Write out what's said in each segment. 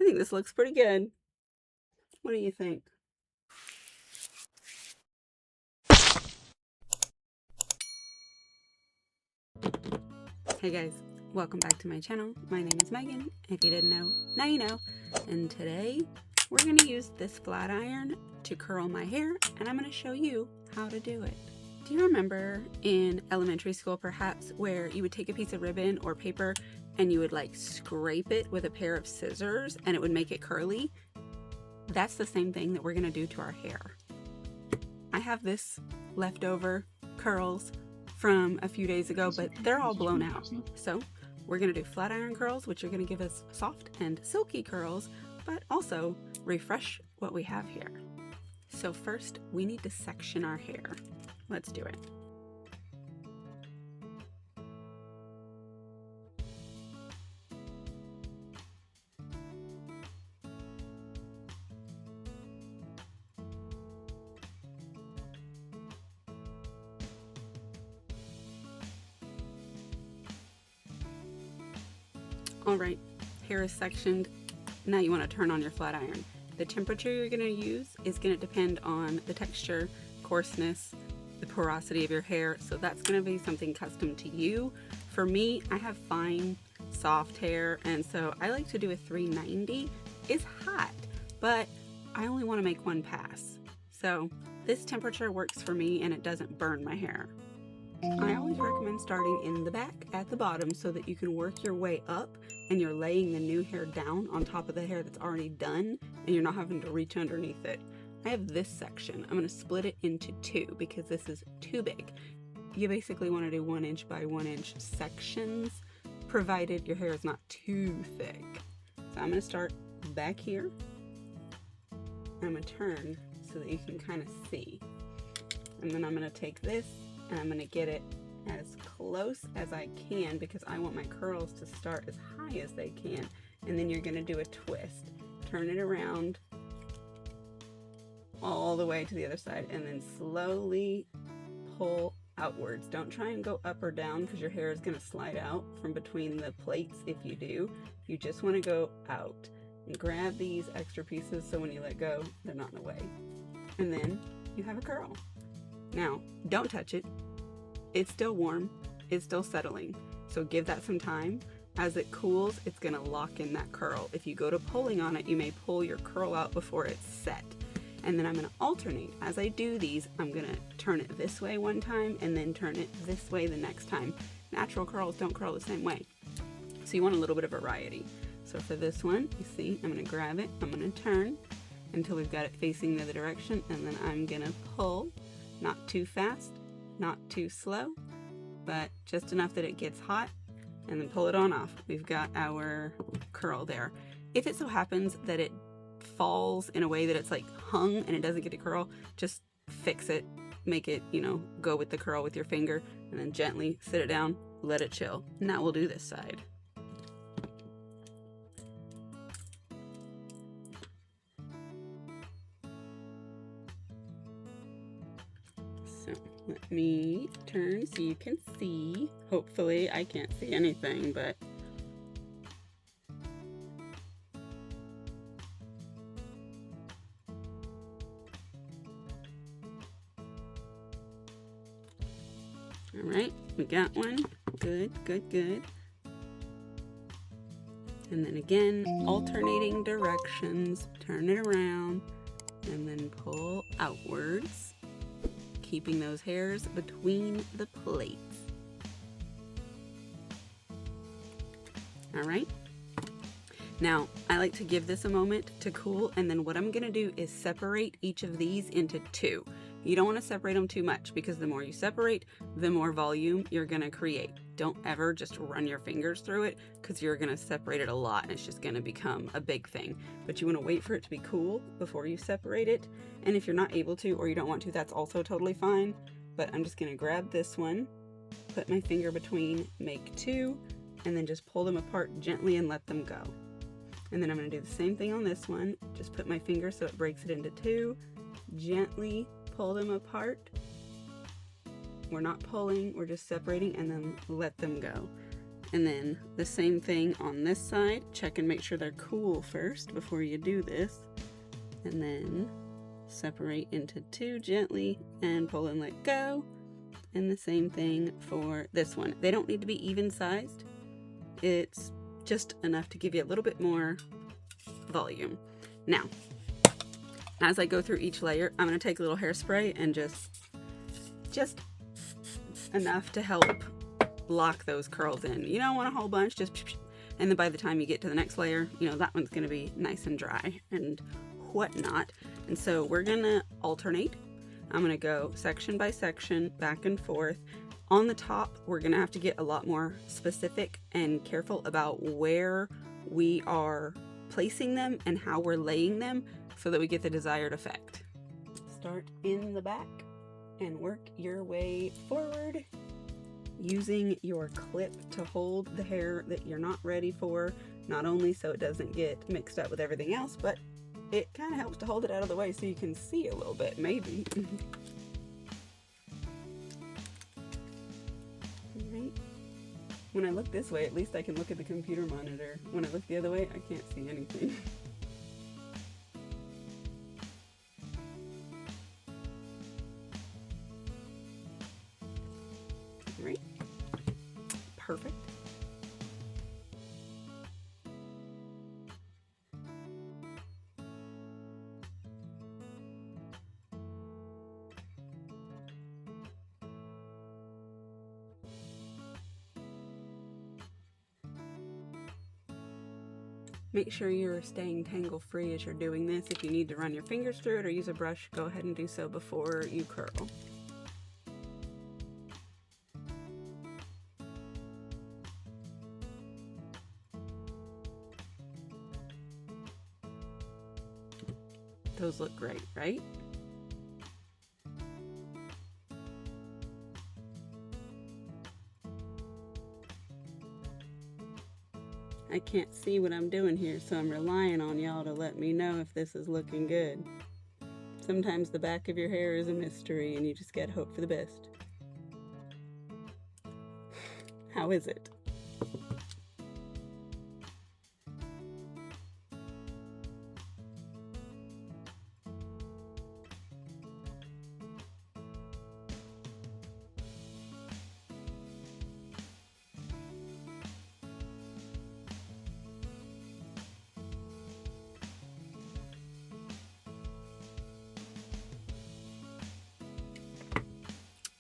I think this looks pretty good. What do you think? Hey guys, welcome back to my channel. My name is Megan. If you didn't know, now you know. And today we're going to use this flat iron to curl my hair, and I'm going to show you how to do it. Do you remember in elementary school perhaps where you would take a piece of ribbon or paper and you would like scrape it with a pair of scissors and it would make it curly? That's the same thing that we're going to do to our hair. I have this leftover curls from a few days ago, but they're all blown out. So we're going to do flat iron curls, which are going to give us soft and silky curls, but also refresh what we have here. So first we need to section our hair. Let's do it. All right, hair is sectioned. Now you want to turn on your flat iron. The temperature you're going to use is going to depend on the texture, coarseness, the porosity of your hair. So that's going to be something custom to you. For me, I have fine, soft hair, and so I like to do a 390. It's hot, but I only want to make one pass. So this temperature works for me and it doesn't burn my hair. I always recommend starting in the back at the bottom so that you can work your way up and you're laying the new hair down on top of the hair that's already done and you're not having to reach underneath it. I have this section. I'm going to split it into two because this is too big. You basically want to do 1 inch by 1 inch sections, provided your hair is not too thick. So I'm going to start back here. I'm going to turn so that you can kind of see. And then I'm going to take this and I'm going to get it as close as I can because I want my curls to start as high as they can. And then you're going to do a twist. Turn it around all the way to the other side and then slowly pull outwards. Don't try and go up or down because your hair is going to slide out from between the plates if you do. You just want to go out and grab these extra pieces so when you let go, they're not in the way. And then you have a curl. Now, don't touch it. It's still warm. It's still settling. So give that some time. As it cools, it's going to lock in that curl. If you go to pulling on it, you may pull your curl out before it's set. And then I'm going to alternate. As I do these, I'm going to turn it this way one time and then turn it this way the next time. Natural curls don't curl the same way. So you want a little bit of variety. So for this one, you see, I'm going to grab it. I'm going to turn until we've got it facing the other direction. And then I'm going to pull. Not too fast, not too slow, but just enough that it gets hot, and then pull it on off. We've got our curl there. If it so happens that it falls in a way that it's like hung and it doesn't get to curl, just fix it, make it, go with the curl with your finger, and then gently sit it down, let it chill. Now we'll do this side. So let me turn so you can see. Hopefully I can't see anything, but all right, we got one. Good, good, good. And then again, alternating directions, turn it around and then pull outwards, keeping those hairs between the plates. All right. Now, I like to give this a moment to cool, and then what I'm going to do is separate each of these into two. You don't want to separate them too much because the more you separate, the more volume you're going to create. Don't ever just run your fingers through it because you're going to separate it a lot and it's just going to become a big thing. But you want to wait for it to be cool before you separate it. And if you're not able to or you don't want to, that's also totally fine. But I'm just going to grab this one, put my finger between, make two, and then just pull them apart gently and let them go. And then I'm going to do the same thing on this one. Just put my finger so it breaks it into two, gently pull them apart. We're not pulling, we're just separating, and then let them go. And then the same thing on this side. Check and make sure they're cool first before you do this. And then separate into two gently and pull and let go. And the same thing for this one. They don't need to be even sized. It's just enough to give you a little bit more volume. Now, as I go through each layer, I'm going to take a little hairspray and just enough to help lock those curls in. You don't want a whole bunch, just, and then by the time you get to the next layer, you know, that one's going to be nice and dry and whatnot. And so we're going to alternate. I'm going to go section by section, back and forth. On the top, we're going to have to get a lot more specific and careful about where we are placing them and how we're laying them so that we get the desired effect. Start in the back and work your way forward using your clip to hold the hair that you're not ready for, not only so it doesn't get mixed up with everything else, but it kind of helps to hold it out of the way so you can see a little bit, maybe. Right. When I look this way, at least I can look at the computer monitor. When I look the other way, I can't see anything. Right. Perfect. Make sure you're staying tangle free as you're doing this. If you need to run your fingers through it or use a brush, go ahead and do so before you curl. Those look great, right? I can't see what I'm doing here, so I'm relying on y'all to let me know if this is looking good. Sometimes the back of your hair is a mystery and you just gotta hope for the best. How is it?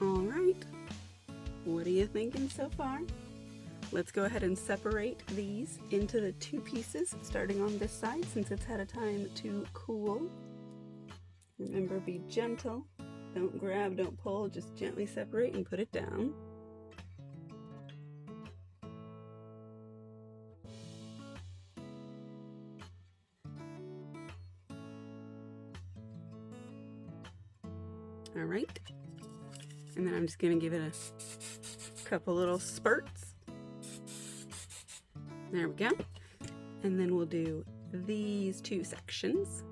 All right, what are you thinking so far? Let's go ahead and separate these into the two pieces, starting on this side since it's had a time to cool. Remember, be gentle. Don't grab, don't pull, just gently separate and put it down. All right. And then I'm just going to give it a couple little spurts. There we go. And then we'll do these two sections.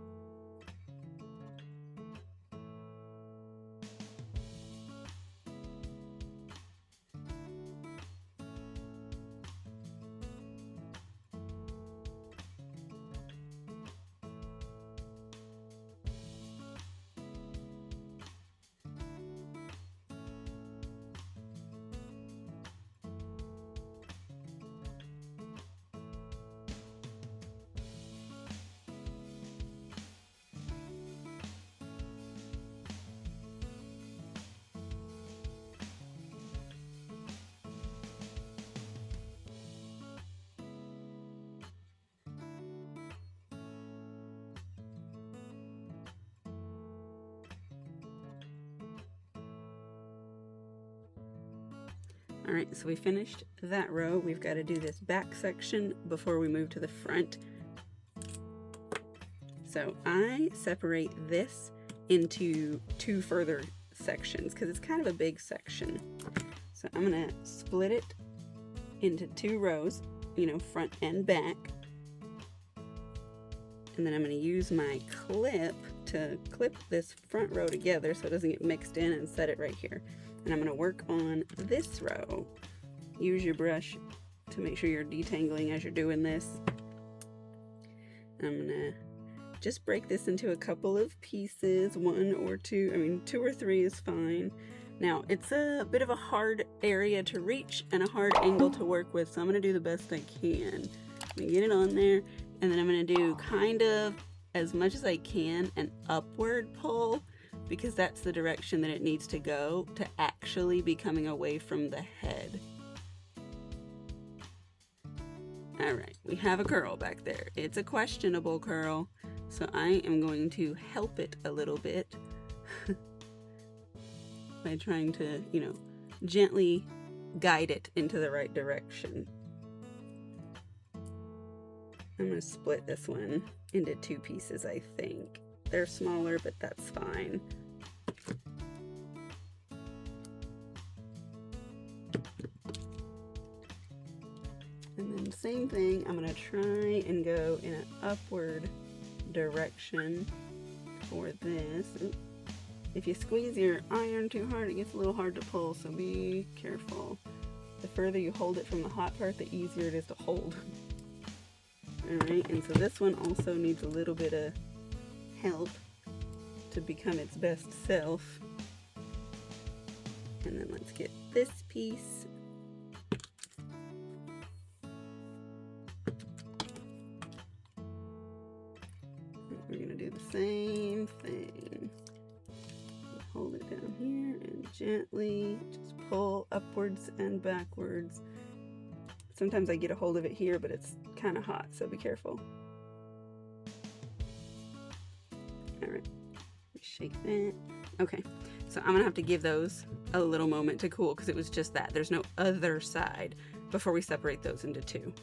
All right, so we finished that row. We've got to do this back section before we move to the front. So I separate this into two further sections because it's kind of a big section. So I'm gonna split it into two rows, you know, front and back. And then I'm gonna use my clip to clip this front row together so it doesn't get mixed in, and set it right here. And I'm going to work on this row. Use your brush to make sure you're detangling as you're doing this. I'm gonna just break this into a couple of pieces, 1 or 2, I mean 2 or 3 is fine. Now it's a bit of a hard area to reach and a hard angle to work with, so I'm gonna do the best I can. I'm gonna get it on there, and then I'm gonna do kind of as much as I can an upward pull, because that's the direction that it needs to go to actually be coming away from the head. All right, we have a curl back there. It's a questionable curl, so I am going to help it a little bit by trying to, you know, gently guide it into the right direction. I'm gonna split this one into 2 pieces, I think. They're smaller, but that's fine. And then same thing, I'm gonna try and go in an upward direction for this. If you squeeze your iron too hard, it gets a little hard to pull, so be careful. The further you hold it from the hot part, the easier it is to hold. Alright, and so this one also needs a little bit of help to become its best self. And then let's get this piece. We're going to do the same thing. Hold it down here and gently just pull upwards and backwards. Sometimes I get a hold of it here, but it's kind of hot, so be careful. All right, shake that. Okay, so I'm gonna have to give those a little moment to cool because it was just that. There's no other side before we separate those into 2.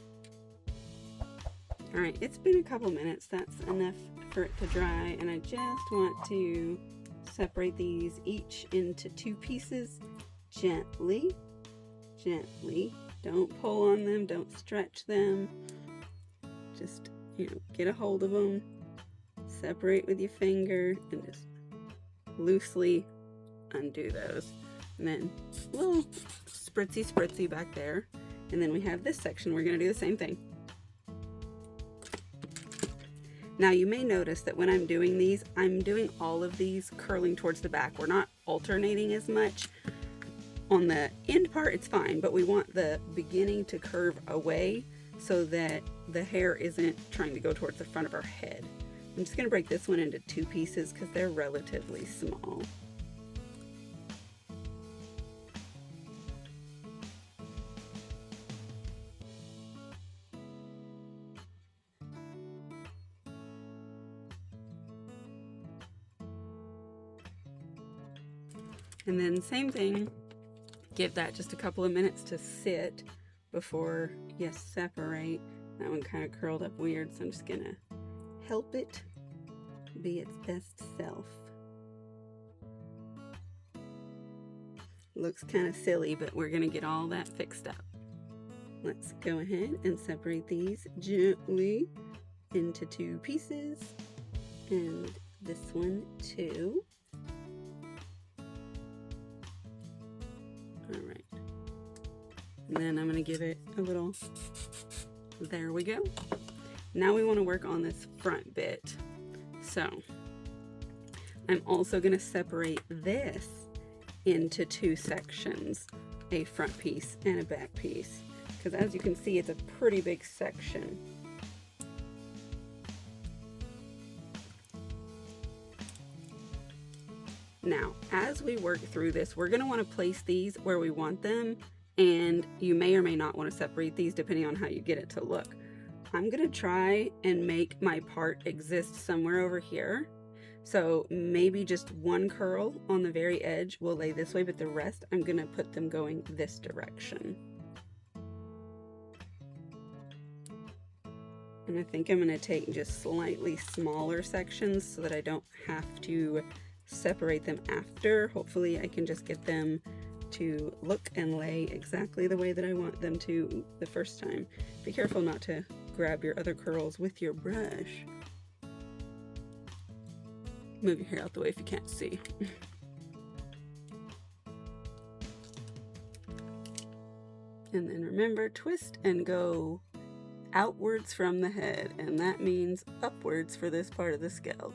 All right, it's been a couple minutes. That's enough for it to dry, and I just want to separate these each into 2 pieces gently. Gently. Don't pull on them, don't stretch them. Just, you know, get a hold of them, separate with your finger, and just loosely undo those. And then a little spritzy back there. And then we have this section, we're gonna do the same thing. Now you may notice that when I'm doing these, I'm doing all of these curling towards the back. We're not alternating as much. On the end part, it's fine, but we want the beginning to curve away so that the hair isn't trying to go towards the front of our head. I'm just gonna break this one into 2 pieces because they're relatively small. And then same thing, give that just a couple of minutes to sit before you separate. That one kind of curled up weird, so I'm just gonna help it be its best self. Looks kind of silly, but we're gonna get all that fixed up. Let's go ahead and separate these gently into 2 pieces, and this one too. All right, and then I'm gonna give it a little, there we go. Now we wanna work on this front bit. So I'm also gonna separate this into 2 sections, a front piece and a back piece, because as you can see, it's a pretty big section. Now, as we work through this, we're gonna wanna place these where we want them, and you may or may not wanna separate these depending on how you get it to look. I'm gonna try and make my part exist somewhere over here. So maybe just 1 curl on the very edge will lay this way, but the rest I'm gonna put them going this direction. And I think I'm gonna take just slightly smaller sections so that I don't have to separate them after. Hopefully I can just get them to look and lay exactly the way that I want them to the first time. Be careful not to grab your other curls with your brush. Move your hair out the way if you can't see. And then remember, twist and go outwards from the head, and that means upwards for this part of the scalp.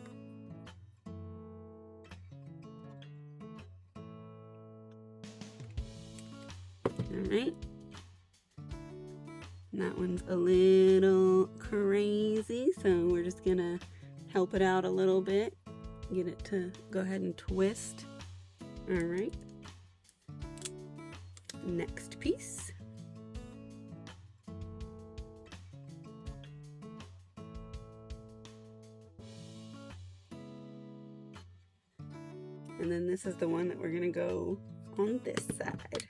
Alright. That one's a little crazy, so we're just gonna help it out a little bit. Get it to go ahead and twist. Alright. Next piece. And then this is the one that we're gonna go on this side.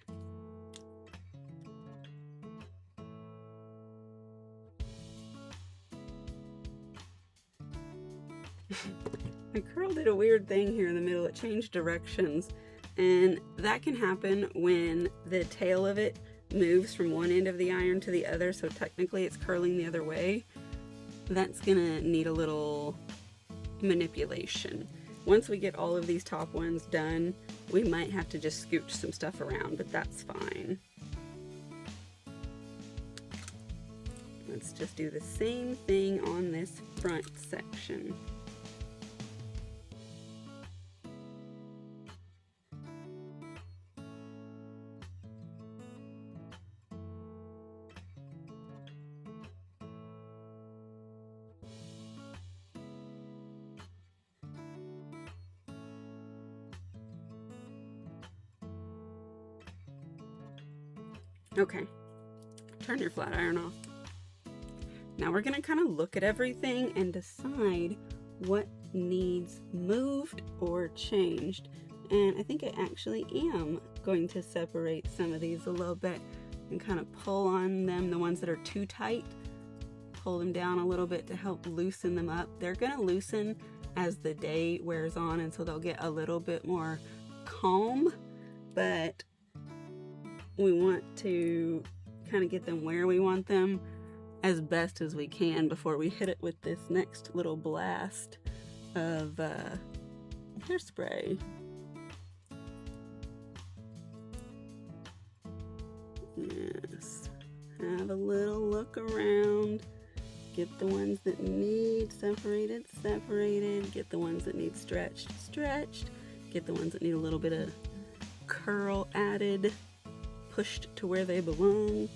My curl did a weird thing here in the middle. It changed directions, and that can happen when the tail of it moves from one end of the iron to the other, so technically it's curling the other way. That's gonna need a little manipulation. Once we get all of these top ones done, we might have to just scooch some stuff around, but that's fine. Let's just do the same thing on this front section. Okay, turn your flat iron off. Now we're gonna kind of look at everything and decide what needs moved or changed. And I think I actually am going to separate some of these a little bit and kind of pull on them, the ones that are too tight, pull them down a little bit to help loosen them up. They're gonna loosen as the day wears on, and so they'll get a little bit more calm, but we want to kind of get them where we want them as best as we can before we hit it with this next little blast of hairspray. Yes, have a little look around, get the ones that need separated, get the ones that need stretched, get the ones that need a little bit of curl added, pushed to where they belong.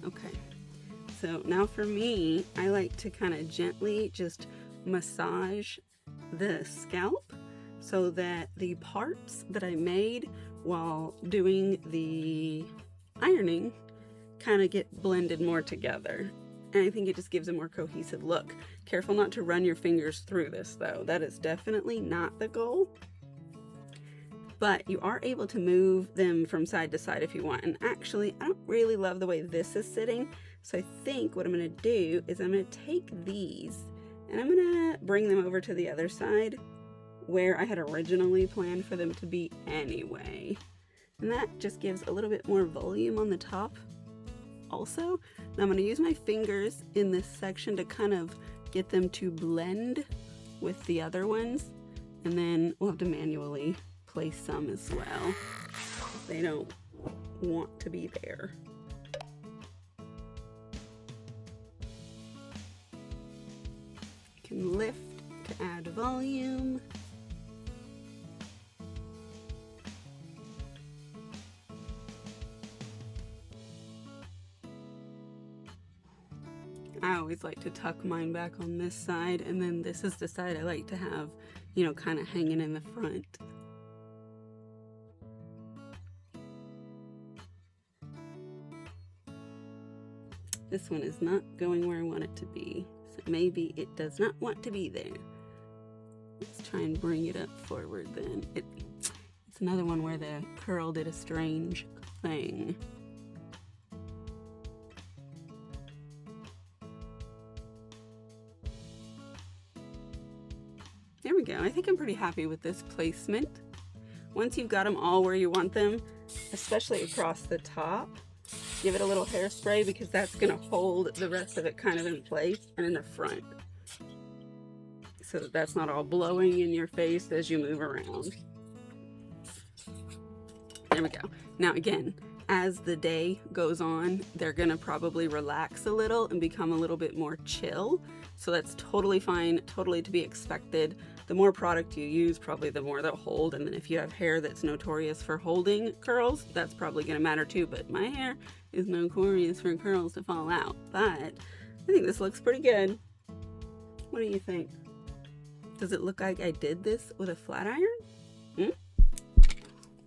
Okay, so now for me, I like to kind of gently just massage the scalp so that the parts that I made while doing the ironing kind of get blended more together. And I think it just gives a more cohesive look. Careful not to run your fingers through this though. That is definitely not the goal. But you are able to move them from side to side if you want. And actually, I don't really love the way this is sitting. So I think what I'm gonna do is I'm gonna take these and I'm gonna bring them over to the other side where I had originally planned for them to be anyway. And that just gives a little bit more volume on the top also. Now I'm going to use my fingers in this section to kind of get them to blend with the other ones, and then we'll have to manually place some as well. They don't want to be there. You can lift to add volume. I always like to tuck mine back on this side, and then this is the side I like to have, you know, kind of hanging in the front. This one is not going where I want it to be, so maybe it does not want to be there. Let's try and bring it up forward then. It's another one where the curl did a strange thing. There we go. I think I'm pretty happy with this placement. Once you've got them all where you want them, especially across the top, give it a little hairspray because that's going to hold the rest of it kind of in place, and in the front. so that that's not all blowing in your face as you move around. There we go. Now again, as the day goes on, they're gonna probably relax a little and become a little bit more chill. So that's totally fine, totally to be expected. The more product you use, probably the more they'll hold. And then if you have hair that's notorious for holding curls, that's probably gonna matter too. But my hair is notorious for curls to fall out. But I think this looks pretty good. What do you think? Does it look like I did this with a flat iron?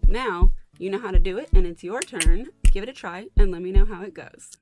Now, you know how to do it, and it's your turn. Give it a try and let me know how it goes.